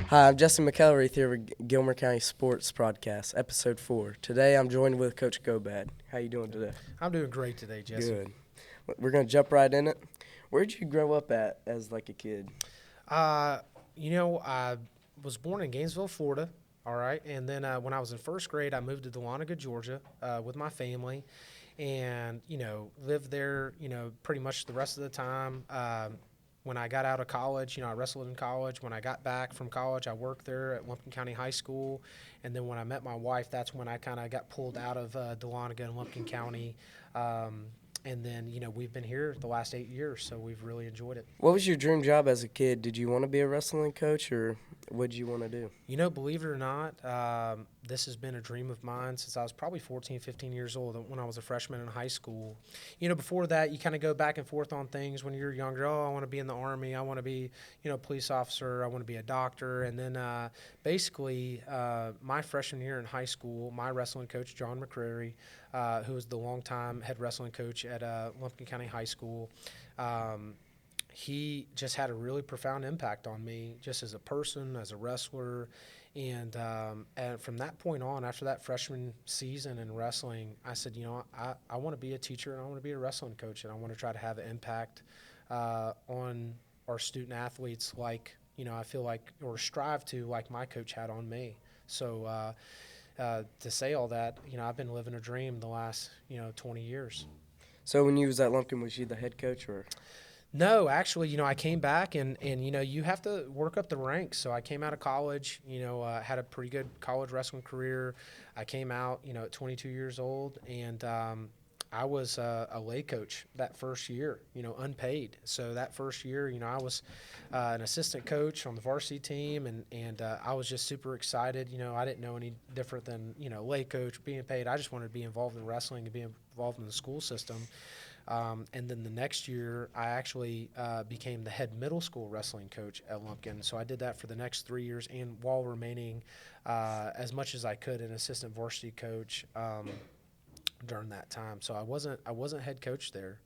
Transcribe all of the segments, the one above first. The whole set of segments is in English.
Hi, I'm Justin McElreath here with Gilmer County Sports Podcast, Episode 4. Today I'm joined with Coach Ghobad. How you doing today? I'm doing great today, Jesse. Good. We're going to jump right in it. Where'd you grow up at as like a kid? I was born in Gainesville, Florida, all right? And then when I was in first grade, I moved to Dahlonega, Georgia with my family and, lived there, pretty much the rest of the time. When I got out of college, I wrestled in college. When I got back from college, I worked there at Lumpkin County High School. And then when I met my wife, that's when I kind of got pulled out of Dahlonega and Lumpkin County. And then, we've been here the last 8 years, so we've really enjoyed it. What was your dream job as a kid? Did you want to be a wrestling coach, or what did you want to do? Believe it or not, this has been a dream of mine since I was probably 14, 15 years old when I was a freshman in high school. Before that, you kind of go back and forth on things when you're younger. Oh, I want to be in the Army. I want to be, a police officer. I want to be a doctor. And then basically my freshman year in high school, my wrestling coach, John McElreath, who was the longtime head wrestling coach at Lumpkin County High School, he just had a really profound impact on me just as a person, as a wrestler. And from that point on, after that freshman season in wrestling, I said, I want to be a teacher and I want to be a wrestling coach, and I want to try to have an impact on our student athletes like, I feel like, or strive to, like my coach had on me. So to say all that, I've been living a dream the last, 20 years. So when you was at Lumpkin, was you the head coach, or? No, actually, I came back and you have to work up the ranks. So I came out of college, had a pretty good college wrestling career. I came out, at 22 years old, and I was a lay coach that first year, unpaid. So that first year, I was an assistant coach on the varsity team, and I was just super excited. I didn't know any different than, lay coach, being paid. I just wanted to be involved in wrestling and be involved in the school system. And then the next year, I actually became the head middle school wrestling coach at Lumpkin. So I did that for the next 3 years, and while remaining as much as I could an assistant varsity coach during that time. So I wasn't head coach there,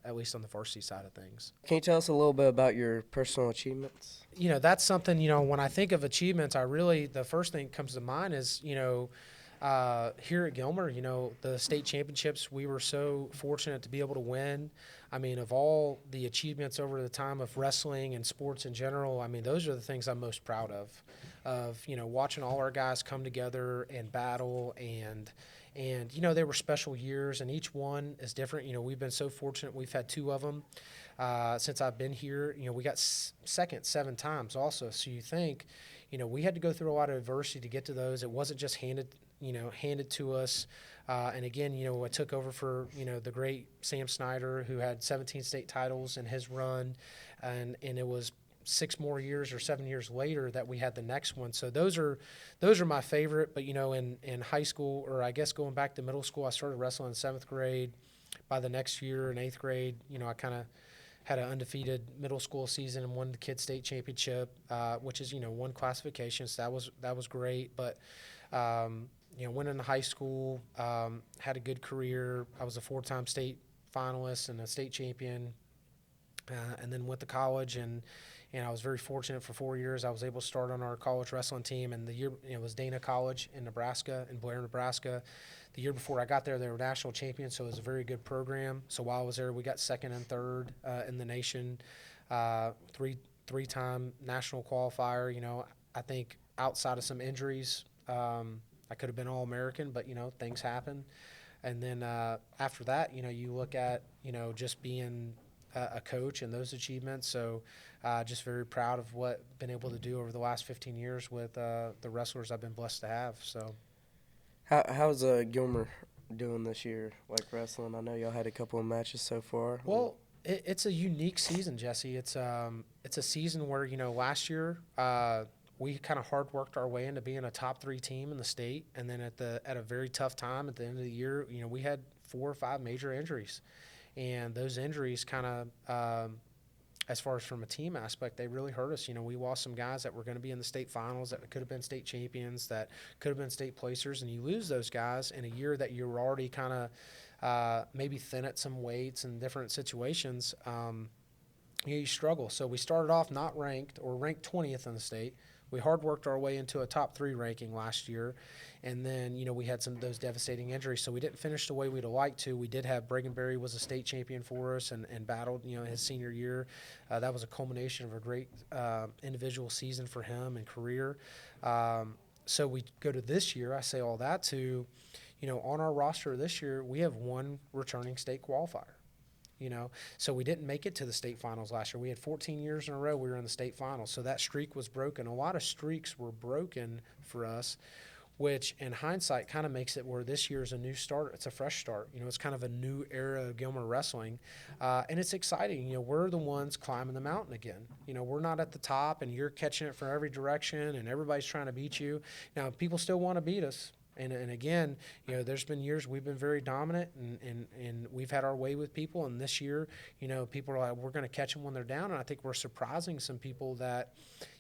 at least on the varsity side of things. Can you tell us a little bit about your personal achievements? That's something, when I think of achievements, the first thing that comes to mind is, here at Gilmer, the state championships, we were so fortunate to be able to win. I mean, of all the achievements over the time of wrestling and sports in general, I mean, those are the things I'm most proud of, watching all our guys come together and battle, and they were special years, and each one is different. We've been so fortunate. We've had 2 of them since I've been here. We got second 7 times also. So you think, we had to go through a lot of adversity to get to those. It wasn't just handed to us. And again, I took over for, the great Sam Snyder, who had 17 state titles in his run. And it was 6 more years or 7 years later that we had the next one. So those are my favorite. But, in high school, or I guess going back to middle school, I started wrestling in 7th grade. By the next year in 8th grade, I kind of had an undefeated middle school season and won the kids state championship, which is, 1 classification. So that was great. But, went into high school, had a good career. I was a 4-time state finalist and a state champion, and then went to college, and I was very fortunate for 4 years. I was able to start on our college wrestling team, and the year it was Dana College in Nebraska, in Blair, Nebraska. The year before I got there, they were national champions, so it was a very good program. So while I was there, we got 2nd and 3rd in the nation, three-time national qualifier. I think outside of some injuries, I could have been All-American, but, things happen. And then after that, you look at, just being a coach and those achievements. So just very proud of what I've been able to do over the last 15 years with the wrestlers I've been blessed to have. So, How's Gilmer doing this year, like wrestling? I know y'all had a couple of matches so far. Well, it's a unique season, Jesse. It's a season where, last year we kind of hard worked our way into being a top 3 team in the state, and then at a very tough time at the end of the year, we had 4 or 5 major injuries, and those injuries kind of, as far as from a team aspect, they really hurt us. We lost some guys that were going to be in the state finals, that could have been state champions, that could have been state placers, and you lose those guys in a year that you were already kind of maybe thin at some weights and different situations. You struggle. So we started off not ranked, or ranked 20th in the state. We hard worked our way into a top 3 ranking last year, and then we had some of those devastating injuries, so we didn't finish the way we'd have liked to. We did have Breganberry was a state champion for us and battled his senior year. That was a culmination of a great individual season for him and career. So we go to this year. I say all that to, on our roster this year, we have 1 returning state qualifier. So we didn't make it to the state finals last year. We had 14 years in a row we were in the state finals, so that streak was broken. A lot of streaks were broken for us, which in hindsight kind of makes it where this year is a new start. It's a fresh start. It's kind of a new era of Gilmer wrestling, and it's exciting. We're the ones climbing the mountain again. We're not at the top, and you're catching it from every direction, and everybody's trying to beat you. Now, people still want to beat us. And again, there's been years we've been very dominant and we've had our way with people. And this year, people are like, we're going to catch them when they're down. And I think we're surprising some people that,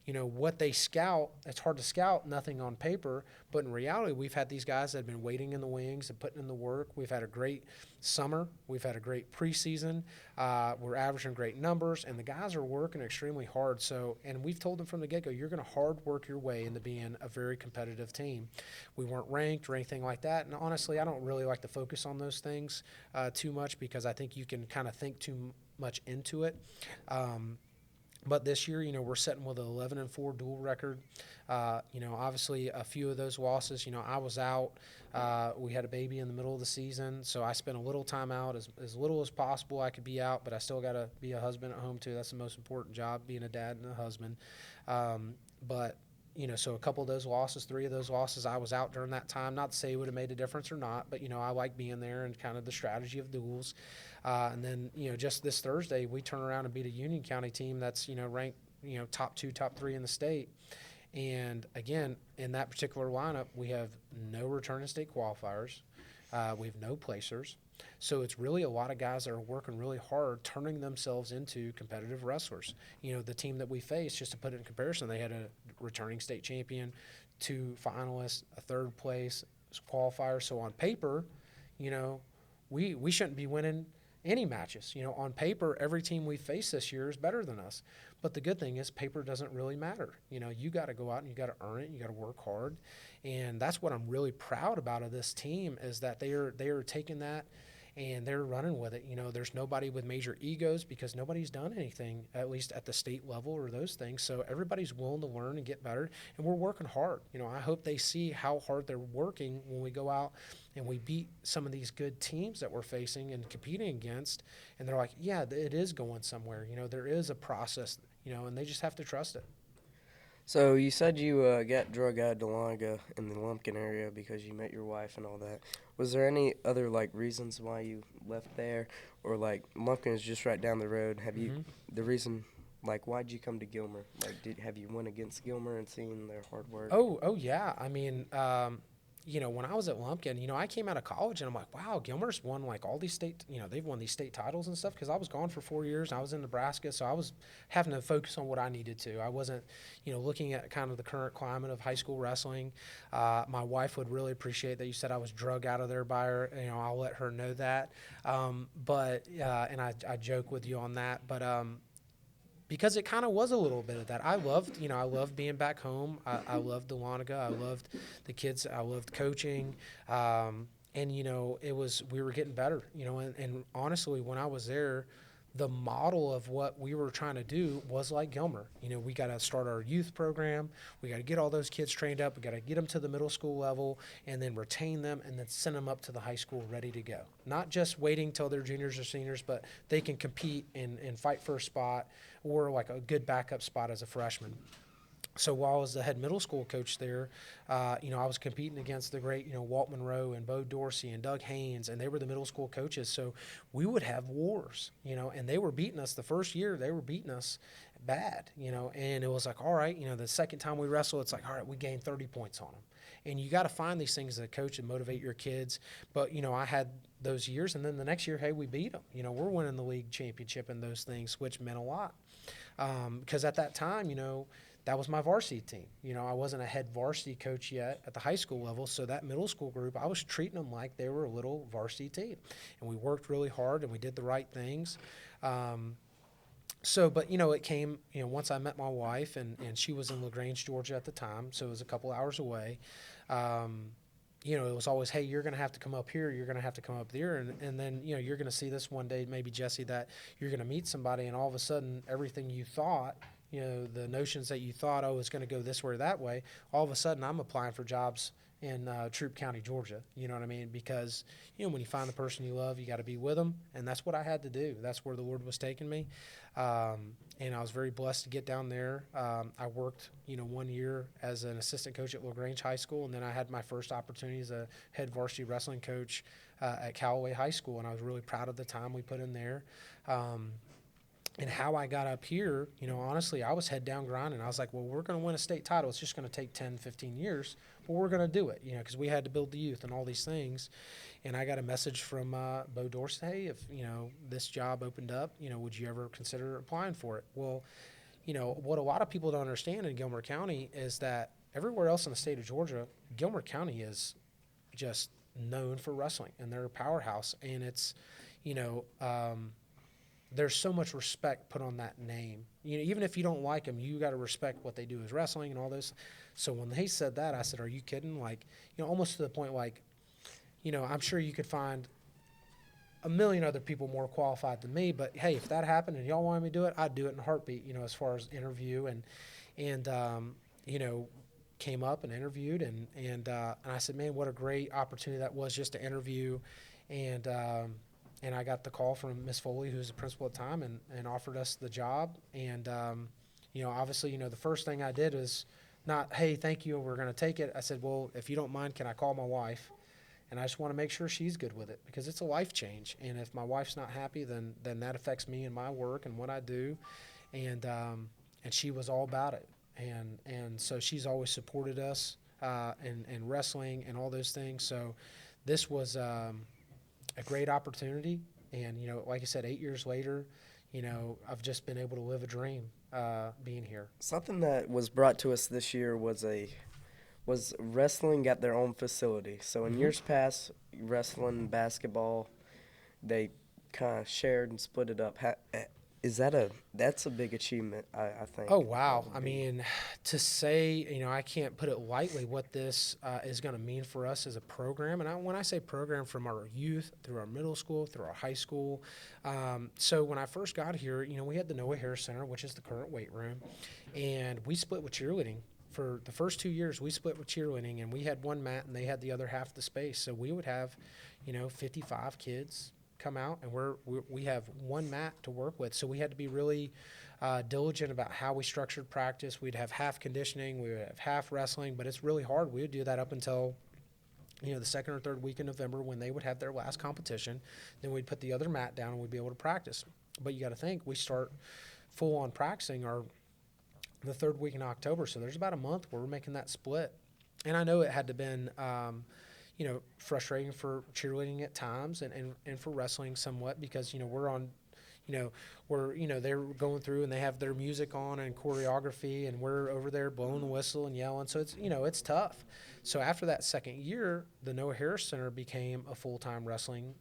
what they scout, it's hard to scout nothing on paper. But in reality, we've had these guys that have been waiting in the wings and putting in the work. We've had a great summer. We've had a great preseason. We're averaging great numbers. And the guys are working extremely hard. And we've told them from the get-go, you're going to hard work your way into being a very competitive team. We weren't ranked or anything like that. And honestly, I don't really like to focus on those things too much because I think you can kind of think too much into it. But this year, we're sitting with an 11-4 dual record. Obviously a few of those losses, I was out. We had a baby in the middle of the season, so I spent a little time out, as little as possible I could be out, but I still got to be a husband at home too. That's the most important job, being a dad and a husband. So a couple of those losses, 3 of those losses, I was out during that time. Not to say it would have made a difference or not, but, I like being there and kind of the strategy of duels. And then, just this Thursday, we turn around and beat a Union County team that's, ranked, top 2, top 3 in the state. And, again, in that particular lineup, we have no returning state qualifiers. We have no placers. So it's really a lot of guys that are working really hard, turning themselves into competitive wrestlers. The team that we faced, just to put it in comparison, they had a returning state champion, 2 finalists, a 3rd place qualifier. So on paper, we shouldn't be winning any matches. On paper, every team we face this year is better than us. But the good thing is paper doesn't really matter. You got to go out and you got to earn it. You got to work hard. And that's what I'm really proud about of this team is that they are taking that and they're running with it. There's nobody with major egos because nobody's done anything, at least at the state level or those things. So everybody's willing to learn and get better, and we're working hard. I hope they see how hard they're working when we go out and we beat some of these good teams that we're facing and competing against, and they're like, yeah, it is going somewhere. There is a process, and they just have to trust it. So you said you got drug out of Dahlonega in the Lumpkin area because you met your wife and all that. Was there any other reasons why you left there, or Lumpkin is just right down the road? Have you the reason why'd you come to Gilmer? Have you went against Gilmer and seen their hard work? Oh yeah. I mean, when I was at Lumpkin, I came out of college and I'm like, wow, Gilmer's won all these state, they've won these state titles and stuff because I was gone for 4 years and I was in Nebraska, so I was having to focus on what I needed to. I wasn't, looking at kind of the current climate of high school wrestling. My wife would really appreciate that you said I was drug out of there by her. I'll let her know that. And I joke with you on that, but because it kind of was a little bit of that. I loved being back home. I loved Dahlonega. I loved the kids. I loved coaching. And, we were getting better, and honestly, when I was there, the model of what we were trying to do was like Gilmer. We got to start our youth program. We got to get all those kids trained up. We got to get them to the middle school level and then retain them and then send them up to the high school ready to go. Not just waiting till they're juniors or seniors, but they can compete and fight for a spot or a good backup spot as a freshman. So while I was the head middle school coach there, I was competing against the great, Walt Monroe and Bo Dorsey and Doug Haynes, and they were the middle school coaches. So we would have wars, and they were beating us. The first year, they were beating us bad, and it was all right, the second time we wrestle, it's all right, we gained 30 points on them. And you got to find these things as a coach and motivate your kids. But, I had those years, and then the next year, hey, we beat them. We're winning the league championship and those things, which meant a lot. Because at that time, that was my varsity team. I wasn't a head varsity coach yet at the high school level, so that middle school group, I was treating them like they were a little varsity team. And we worked really hard, and we did the right things. So, but it came, once I met my wife, and she was in LaGrange, Georgia at the time, so it was a couple hours away. Um, it was always, hey, you're going to have to come up here, you're going to have to come up there, and then you're going to see this one day, maybe Jesse, that you're going to meet somebody, and all of a sudden, everything you thought, the notions that you thought, oh, it's going to go this way or that way, all of a sudden, I'm applying for jobs in Troup County, Georgia. You know what I mean? Because when you find the person you love, you got to be with them, and that's what I had to do. That's where the Lord was taking me. And I was very blessed to get down there. I worked, 1 year as an assistant coach at LaGrange High School, and then I had my first opportunity as a head varsity wrestling coach at Callaway High School, and I was really proud of the time we put in there. And how I got up here, honestly, I was head down grinding. I was like, well, we're going to win a state title. It's just going to take 10, 15 years, but we're going to do it, because we had to build the youth and all these things. And I got a message from Bo Dorsey, hey, if, this job opened up, would you ever consider applying for it? Well, what a lot of people don't understand in Gilmer County is that everywhere else in the state of Georgia, Gilmer County is just known for wrestling, and they're a powerhouse. And it's, there's so much respect put on that name. Even if you don't like them, you got to respect what they do as wrestling and all this. So when they said that, I said, are you kidding? Like, almost to the point, like, I'm sure you could find a million other people more qualified than me, but hey, if that happened and y'all wanted me to do it, I'd do it in a heartbeat, as far as interview and came up and interviewed and I said, man, what a great opportunity that was just to interview. And I got the call from Miss Foley, who was the principal at the time, and offered us the job. And, obviously, the first thing I did was not, hey, thank you, we're going to take it. I said, well, if you don't mind, can I call my wife? And I just want to make sure she's good with it, because it's a life change. And if my wife's not happy, then that affects me and my work and what I do. And she was all about it. And so she's always supported us in wrestling and all those things. So this was a great opportunity. And, like I said, 8 years later, I've just been able to live a dream being here. Something that was brought to us this year was wrestling at their own facility. So in years past, wrestling, basketball, they kind of shared and split it up. That's a big achievement, I think. Oh, wow. I mean, to say, I can't put it lightly what this is going to mean for us as a program. And when I say program, from our youth through our middle school, through our high school. So when I first got here, we had the Noah Harris Center, which is the current weight room, and we split with cheerleading. For the first 2 years, we split with cheerleading, and we had one mat, and they had the other half of the space. So we would have, 55 kids come out, and we have one mat to work with. So we had to be really diligent about how we structured practice. We'd have half conditioning, we would have half wrestling, but it's really hard. We would do that up until the second or third week in November, when they would have their last competition. Then we'd put the other mat down and we'd be able to practice. But you got to think, we start full on practicing the third week in October. So there's about a month where we're making that split. And I know it had to been, frustrating for cheerleading at times and for wrestling somewhat, because, we're on, they're going through and they have their music on and choreography, and we're over there blowing the whistle and yelling. So it's, it's tough. So after that second year, the Noah Harris Center became a full-time wrestling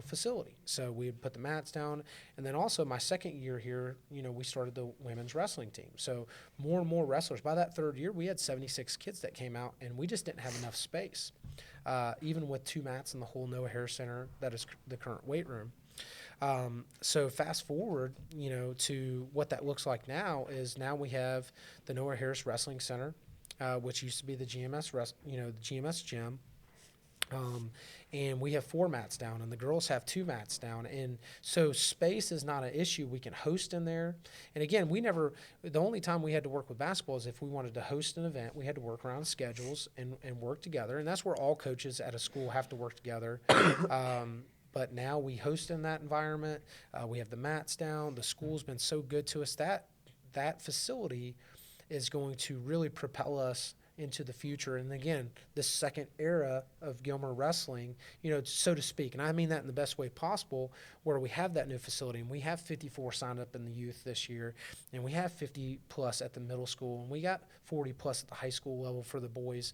facility. So we would put the mats down. And then also my second year here, we started the women's wrestling team. So more and more wrestlers. By that third year, we had 76 kids that came out, and we just didn't have enough space, even with 2 mats in the whole Noah Harris Center that is the current weight room. So fast forward, to what that looks like now is now we have the Noah Harris Wrestling Center, which used to be the GMS, the GMS gym. And we have 4 mats down, and the girls have 2 mats down. And so space is not an issue. We can host in there. And again, the only time we had to work with basketball is if we wanted to host an event. We had to work around schedules and work together. And that's where all coaches at a school have to work together. But now we host in that environment. We have the mats down. The school's been so good to us. That facility is going to really propel us into the future. And again, this second era of Gilmer wrestling, so to speak. And I mean that in the best way possible, where we have that new facility, and we have 54 signed up in the youth this year, and we have 50 plus at the middle school, and we got 40 plus at the high school level for the boys.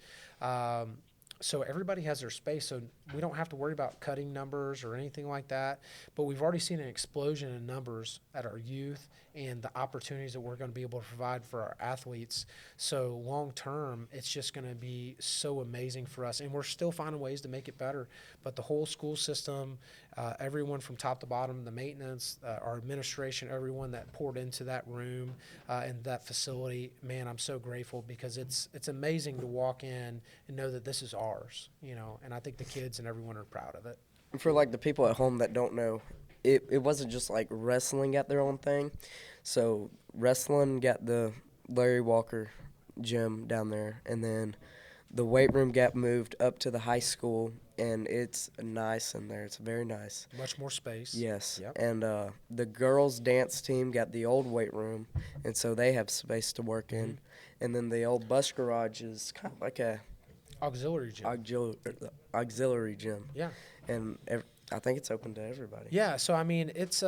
So everybody has their space, so we don't have to worry about cutting numbers or anything like that. But we've already seen an explosion in numbers at our youth and the opportunities that we're going to be able to provide for our athletes. So long term, it's just going to be so amazing for us, and we're still finding ways to make it better. But the whole school system, everyone from top to bottom, the maintenance, our administration, everyone that poured into that room and that facility, man, I'm so grateful, because it's amazing to walk in and know that this is ours, and I think the kids and everyone are proud of it. For like the people at home that don't know, it wasn't just like wrestling got their own thing. So wrestling got the Larry Walker gym down there, and then the weight room got moved up to the high school, and it's nice in there. It's very nice. Much more space. Yes. Yep. And the girls' dance team got the old weight room, and so they have space to work in. And then the old bus garage is kind of like a Auxiliary gym. auxiliary gym. Yeah. And I think it's open to everybody. Yeah. So, I mean, it's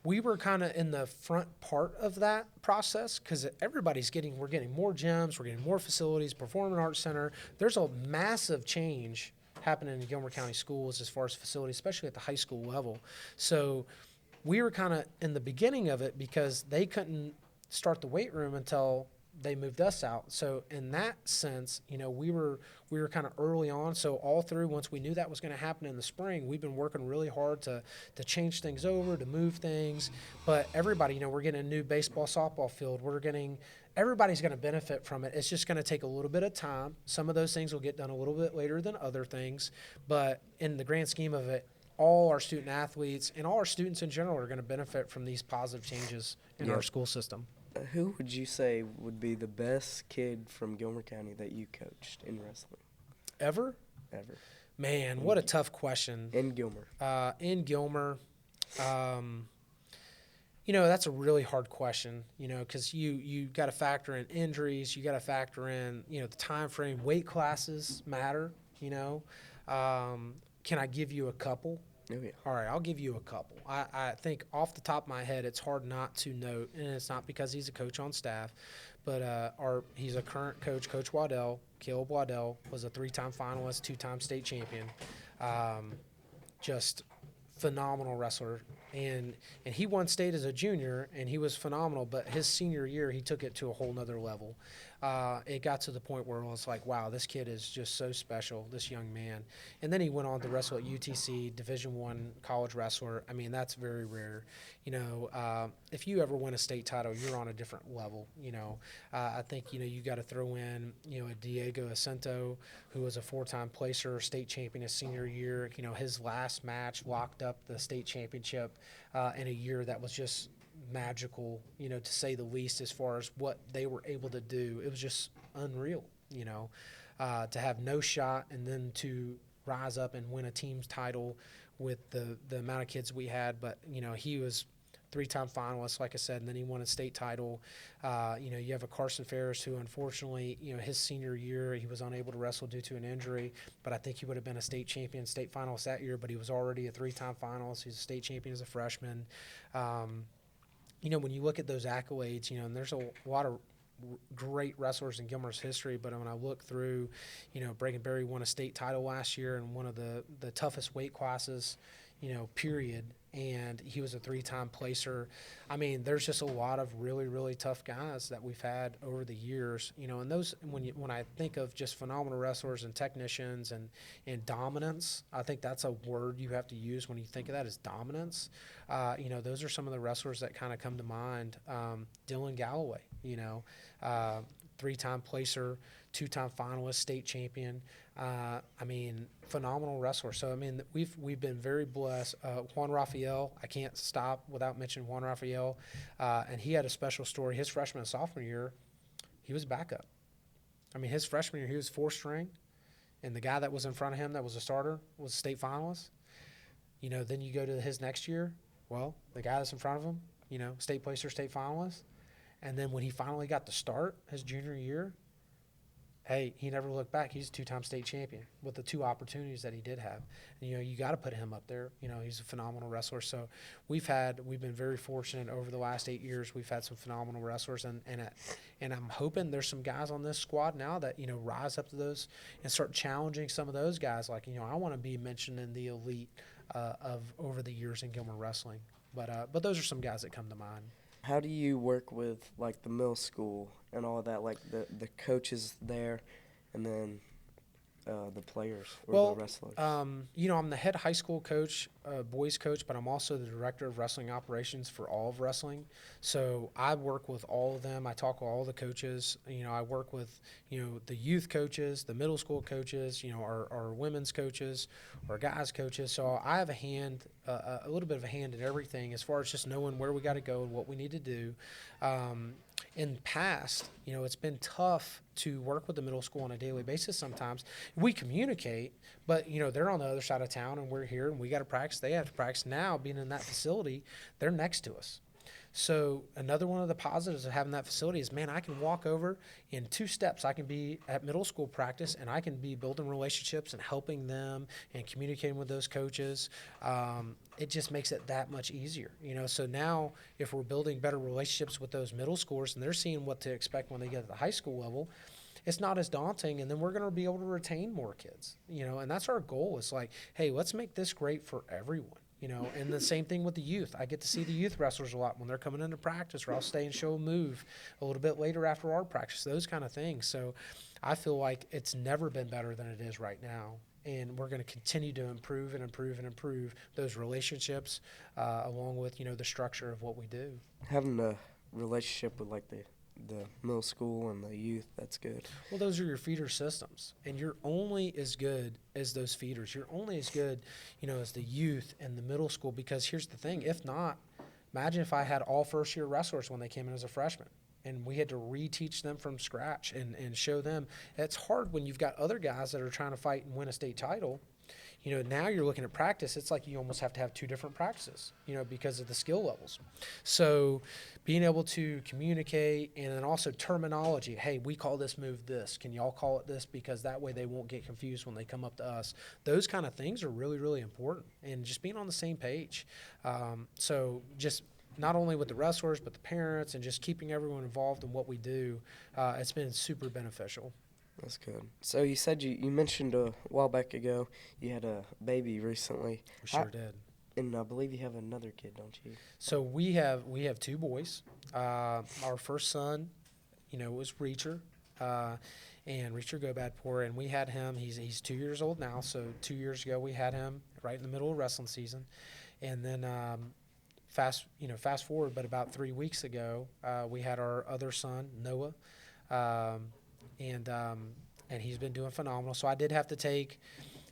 we were kind of in the front part of that process, because we're getting more gyms, we're getting more facilities, Performing Arts Center. There's a massive change happening in Gilmer County schools as far as facilities, especially at the high school level. So we were kind of in the beginning of it, because they couldn't start the weight room until they moved us out. So in that sense, we were kind of early on. So all through, once we knew that was going to happen in the spring, we've been working really hard to change things over, to move things. But everybody, we're getting a new baseball, softball field. Everybody's going to benefit from it. It's just going to take a little bit of time. Some of those things will get done a little bit later than other things. But in the grand scheme of it, all our student athletes and all our students in general are going to benefit from these positive changes in our school system. Who would you say would be the best kid from Gilmer County that you coached in wrestling? Ever? Man, what a tough question. In Gilmer. In Gilmer, that's a really hard question, because you got to factor in injuries, you got to factor in, the time frame, weight classes matter, Can I give you a couple? Oh, yeah. All right, I'll give you a couple. I think off the top of my head, it's hard not to note, and it's not because he's a coach on staff, but he's a current coach, Coach Waddell. Caleb Waddell was a 3-time finalist, 2-time state champion. Just phenomenal wrestler. And he won state as a junior, and he was phenomenal, but his senior year, he took it to a whole nother level. It got to the point where it was like, wow, this kid is just so special, this young man. And then he went on to wrestle at UTC, Division I college wrestler. I mean, that's very rare. If you ever win a state title, you're on a different level. I think, you got to throw in, a Diego Acento, who was a 4-time placer, state champion his senior year. His last match locked up the state championship in a year that was just magical, to say the least, as far as what they were able to do. It was just unreal, to have no shot and then to rise up and win a team's title with the amount of kids we had. But, he was 3-time finalist, like I said, and then he won a state title. You have a Carson Ferris who, unfortunately, his senior year, he was unable to wrestle due to an injury, but I think he would have been a state champion, state finalist that year, but he was already a 3-time finalist. He's a state champion as a freshman. When you look at those accolades, and there's a lot of great wrestlers in Gilmer's history, but when I look through, Bregan Berry won a state title last year in one of the toughest weight classes, period, and he was a 3-time placer. I mean, there's just a lot of really, really tough guys that we've had over the years, and those, when I think of just phenomenal wrestlers and technicians and dominance, I think that's a word you have to use when you think of that, is dominance. Those are some of the wrestlers that kind of come to mind. Dylan Galloway, 3-time placer, 2-time finalist, state champion. Phenomenal wrestler. So, we've been very blessed. Juan Rafael, I can't stop without mentioning Juan Rafael. And he had a special story. His freshman and sophomore year, he was backup. His freshman year, he was 4-string, and the guy that was in front of him that was a starter was a state finalist. Then you go to his next year, well, the guy that's in front of him, state placer, state finalist. And then when he finally got to start his junior year, hey, he never looked back. He's a two-time state champion with the 2 opportunities that he did have. And, you got to put him up there. He's a phenomenal wrestler. So we've been very fortunate over the last 8 years. We've had some phenomenal wrestlers, and I'm hoping there's some guys on this squad now that rise up to those and start challenging some of those guys. Like I want to be mentioned in the elite of over the years in Gilmer wrestling. But those are some guys that come to mind. How do you work with like the middle school and all that, like the coaches there, and then the players or the wrestlers? I'm the head high school coach, boys coach, but I'm also the director of wrestling operations for all of wrestling. So I work with all of them. I talk with all the coaches. I work with, the youth coaches, the middle school coaches, our women's coaches, our guys coaches. So I have a little bit of a hand in everything as far as just knowing where we got to go and what we need to do. In the past, it's been tough to work with the middle school on a daily basis sometimes. We communicate, but, they're on the other side of town and we're here and we got to practice. They have to practice. Now, being in that facility, they're next to us. So another one of the positives of having that facility is, man, I can walk over in 2 steps. I can be at middle school practice, and I can be building relationships and helping them and communicating with those coaches. It just makes it that much easier, So now if we're building better relationships with those middle schoolers and they're seeing what to expect when they get to the high school level, it's not as daunting, and then we're going to be able to retain more kids, and that's our goal. It's like, hey, let's make this great for everyone. And the same thing with the youth. I get to see the youth wrestlers a lot when they're coming into practice, or I'll stay and show a move a little bit later after our practice, those kind of things. So I feel like it's never been better than it is right now. And we're going to continue to improve and improve and improve those relationships along with, the structure of what we do. Having a relationship with like the middle school and the youth, that's good. Well, those are your feeder systems, and you're only as good as those feeders. You're only as good, as the youth and the middle school, because here's the thing. If not, imagine if I had all first-year wrestlers when they came in as a freshman, and we had to reteach them from scratch and show them. It's hard when you've got other guys that are trying to fight and win a state title. Now you're looking at practice, it's like you almost have to have 2 different practices, because of the skill levels. So being able to communicate, and then also terminology. Hey, we call this move this. Can y'all call it this? Because that way they won't get confused when they come up to us. Those kind of things are really, really important, and just being on the same page. So just not only with the wrestlers, but the parents, and just keeping everyone involved in what we do, it's been super beneficial. That's good. So you said you mentioned a while back ago you had a baby recently. We sure did. And I believe you have another kid, don't you? So we have 2 boys. Our first son, was Reacher, and Reacher Ghobadpoor, and we had him. He's 2 years old now. So 2 years ago we had him right in the middle of wrestling season, and then fast forward, but about 3 weeks ago we had our other son, Noah. And he's been doing phenomenal. So I did have to take,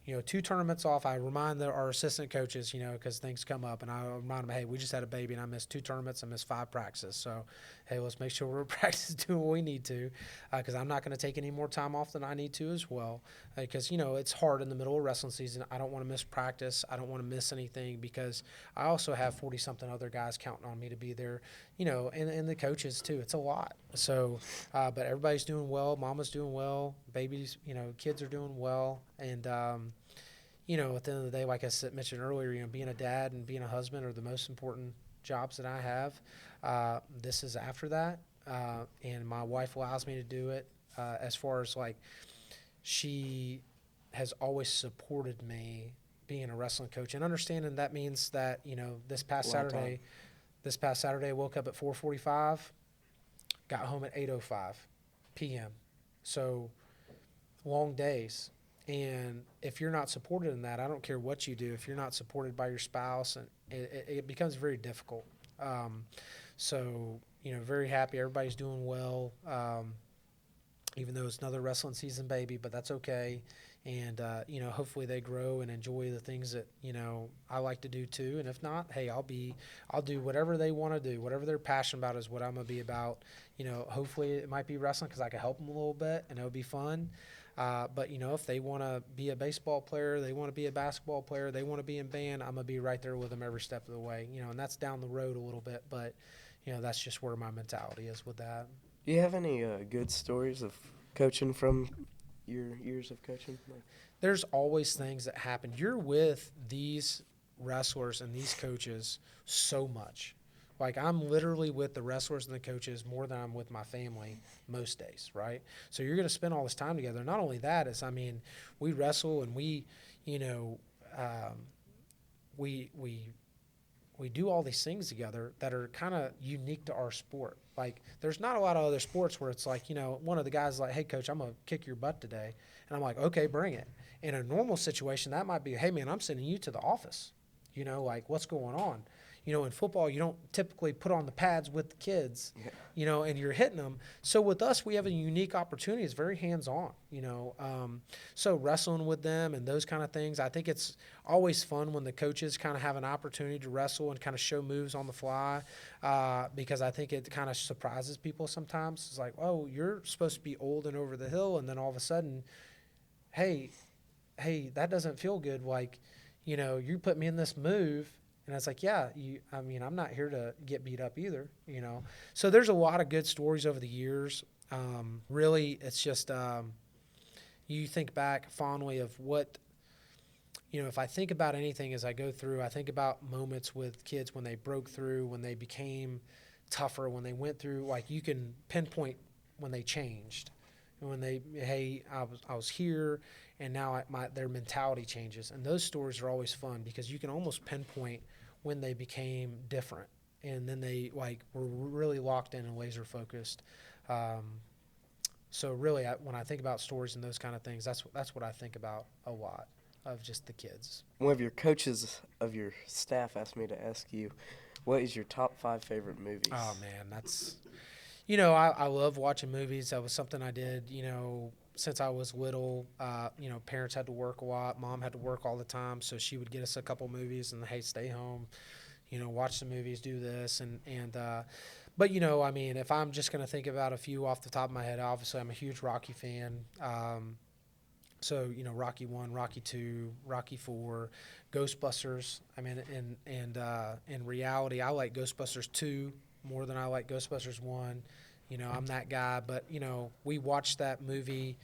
2 tournaments off. I remind our assistant coaches, because things come up, and I remind them, hey, we just had a baby, and I missed 2 tournaments, I missed 5 practices. So, hey, let's make sure we're practicing doing what we need to, because I'm not going to take any more time off than I need to as well, because, it's hard in the middle of wrestling season. I don't want to miss practice. I don't want to miss anything, because I also have 40-something other guys counting on me to be there, and the coaches too. It's a lot. So, but everybody's doing well. Mama's doing well. Babies, kids are doing well. And, at the end of the day, like I mentioned earlier, being a dad and being a husband are the most important jobs that I have. This is after that. And my wife allows me to do it as far as like she has always supported me being a wrestling coach, and understanding that means that, this past Saturday, I woke up at 4:45, got home at 8:05 p.m. So long days. And if you're not supported in that, I don't care what you do, if you're not supported by your spouse, and it becomes very difficult. So, very happy. Everybody's doing well, even though it's another wrestling season baby, but that's okay. And, hopefully they grow and enjoy the things that, I like to do too. And if not, hey, I'll do whatever they want to do. Whatever they're passionate about is what I'm going to be about. Hopefully it might be wrestling because I can help them a little bit and it'll be fun. But, if they want to be a baseball player, they want to be a basketball player, they want to be in band, I'm going to be right there with them every step of the way, and that's down the road a little bit. But, that's just where my mentality is with that. Do you have any good stories of coaching from your years of coaching? Like, There's always things that happen. You're with these wrestlers and these coaches so much. Like I'm literally with the wrestlers and the coaches more than I'm with my family most days, right? So you're going to spend all this time together. Not only that is, I mean, we wrestle and we, you know, we we do all these things together that are kind of unique to our sport. Like, there's not a lot of other sports where it's like, you know, one of the guys is like, hey, coach, I'm going to kick your butt today. And I'm like, okay, bring it. In a normal situation, that might be, hey, man, I'm sending you to the office. You know, like, what's going on? You know, in football, you don't typically put on the pads with the kids, you know, and you're hitting them. So with us, we have a unique opportunity. It's very hands-on, you know. So wrestling with them and those kind of things, I think it's always fun when the coaches kind of have an opportunity to wrestle and kind of show moves on the fly, because I think it kind of surprises people sometimes. It's like, oh, you're supposed to be old and over the hill, and then all of a sudden, hey, that doesn't feel good. Like, you know, you put me in this move. And I was like, yeah, I mean, I'm not here to get beat up either, you know. So there's a lot of good stories over the years. Really, it's just you think back fondly of what, you know, if I think about anything as I go through, I think about moments with kids when they broke through, when they became tougher, when they went through, like you can pinpoint when they changed. And when they, hey, I was here, and now their mentality changes. And those stories are always fun because you can almost pinpoint when they became different, and then they like were really locked in and laser focused. So really, when I think about stories and those kind of things, that's what I think about a lot of just the kids. one of your coaches of your staff asked me to ask you, what is your top 5 favorite movies? Oh man, that's, you know, I love watching movies. That was something I did, you know, since I was little. You know, parents had to work a lot. Mom had to work all the time, so she would get us a couple movies and, hey, stay home, you know, watch the movies, do this. But, you know, I mean, if I'm just going to think about a few off the top of my head, obviously I'm a huge Rocky fan. So, you know, Rocky 1, Rocky 2, Rocky 4, Ghostbusters. I mean, in reality, I like Ghostbusters 2 more than I like Ghostbusters 1. You know, I'm that guy. But, you know, we watched that movie.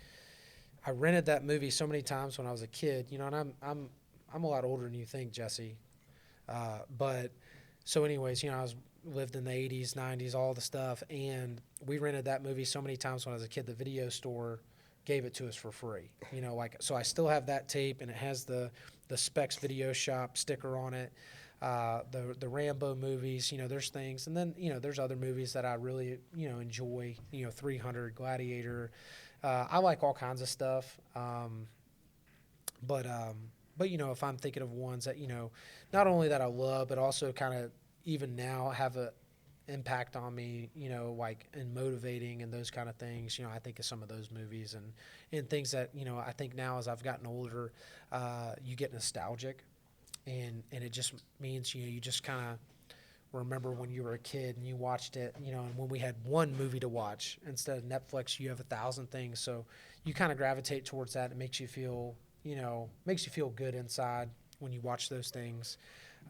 I rented that movie so many times when I was a kid. You know, and I'm a lot older than you think, Jesse. But so anyways, you know, lived in the 80s, 90s, all the stuff. And we rented that movie so many times when I was a kid. The video store gave it to us for free. You know, like, so I still have that tape, and it has the Specs Video Shop sticker on it. The Rambo movies, you know, there's things. And then, you know, there's other movies that I really, you know, enjoy, you know, 300, Gladiator. I like all kinds of stuff. But, you know, if I'm thinking of ones that, you know, not only that I love, but also kind of even now have a impact on me, you know, like in motivating and those kind of things, you know, I think of some of those movies and things that, you know, I think now as I've gotten older, you get nostalgic. And it just means, you know, you just kind of remember when you were a kid and you watched it, you know, and when we had one movie to watch instead of Netflix, you have 1,000 things. So you kind of gravitate towards that. It makes you feel, you know, makes you feel good inside when you watch those things.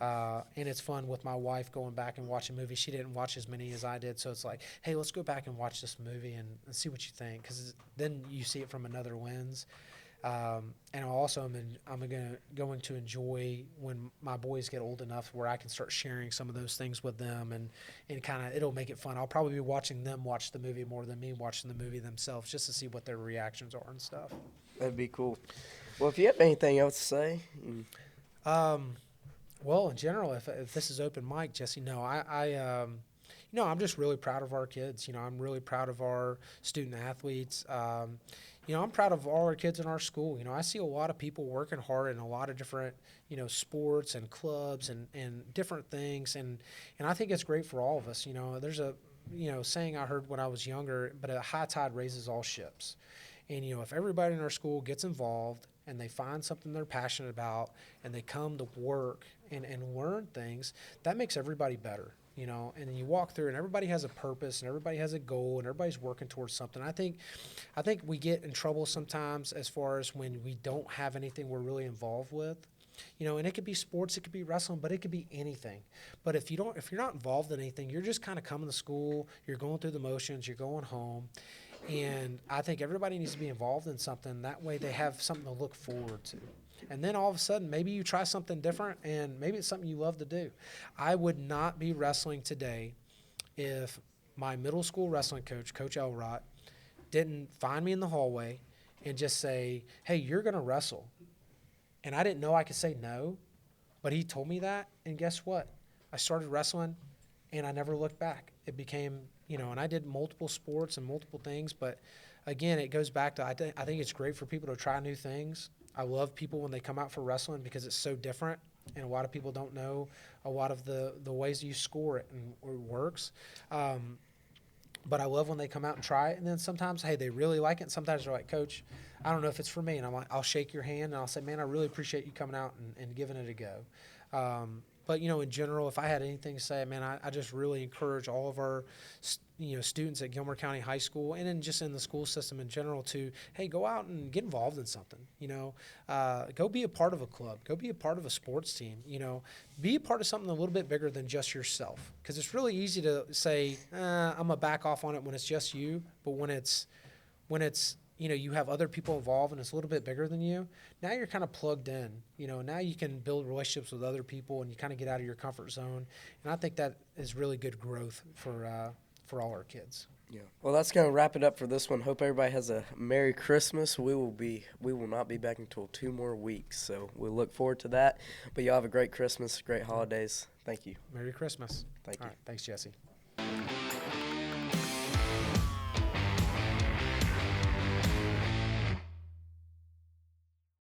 And it's fun with my wife going back and watching movies. She didn't watch as many as I did. So it's like, hey, let's go back and watch this movie and see what you think. Because then you see it from another lens. And also I'm going to enjoy when my boys get old enough where I can start sharing some of those things with them, and kind of it'll make it fun. I'll probably be watching them watch the movie more than me watching the movie themselves, just to see what their reactions are and stuff. That'd be cool. Well, if you have anything else to say. Well, in general, if this is open mic, Jesse, no, you know, I'm just really proud of our kids. You know, I'm really proud of our student athletes. You know, I'm proud of all our kids in our school. You know, I see a lot of people working hard in a lot of different, you know, sports and clubs and different things. And I think it's great for all of us. You know, there's a, you know, saying I heard when I was younger, but a high tide raises all ships. And, you know, if everybody in our school gets involved and they find something they're passionate about and they come to work and learn things, that makes everybody better. You know, and then you walk through and everybody has a purpose and everybody has a goal and everybody's working towards something. I think we get in trouble sometimes as far as when we don't have anything we're really involved with. You know, and it could be sports, it could be wrestling, but it could be anything. But if you're not involved in anything, you're just kind of coming to school, you're going through the motions, you're going home. And I think everybody needs to be involved in something. That way they have something to look forward to. And then all of a sudden, maybe you try something different, and maybe it's something you love to do. I would not be wrestling today if my middle school wrestling coach, Coach Elrott, didn't find me in the hallway and just say, hey, you're going to wrestle. And I didn't know I could say no, but he told me that. And guess what? I started wrestling, and I never looked back. It became, and I did multiple sports and multiple things. But, again, it goes back to I think it's great for people to try new things. I love people when they come out for wrestling because it's so different, and a lot of people don't know a lot of the ways you score it and it works. But I love when they come out and try it, and then sometimes, hey, they really like it. And sometimes they're like, Coach, I don't know if it's for me. And I'm like, I'll shake your hand, and I'll say, man, I really appreciate you coming out and giving it a go. But, in general, if I had anything to say, man, I just really encourage all of our, students at Gilmer County High School and then just in the school system in general to, hey, go out and get involved in something, go be a part of a club, go be a part of a sports team, be a part of something a little bit bigger than just yourself. Because it's really easy to say, I'm going to back off on it when it's just you, but when it's you have other people involved and it's a little bit bigger than you, now you're kind of plugged in, now you can build relationships with other people and you kind of get out of your comfort zone. And I think that is really good growth for all our kids. Yeah. Well, that's going to wrap it up for this one. Hope everybody has a Merry Christmas. We will not be back until 2 more weeks, so we'll look forward to that. But y'all have a great Christmas, great holidays. Thank you. Merry Christmas. Thank you. All right. Thanks, Jesse.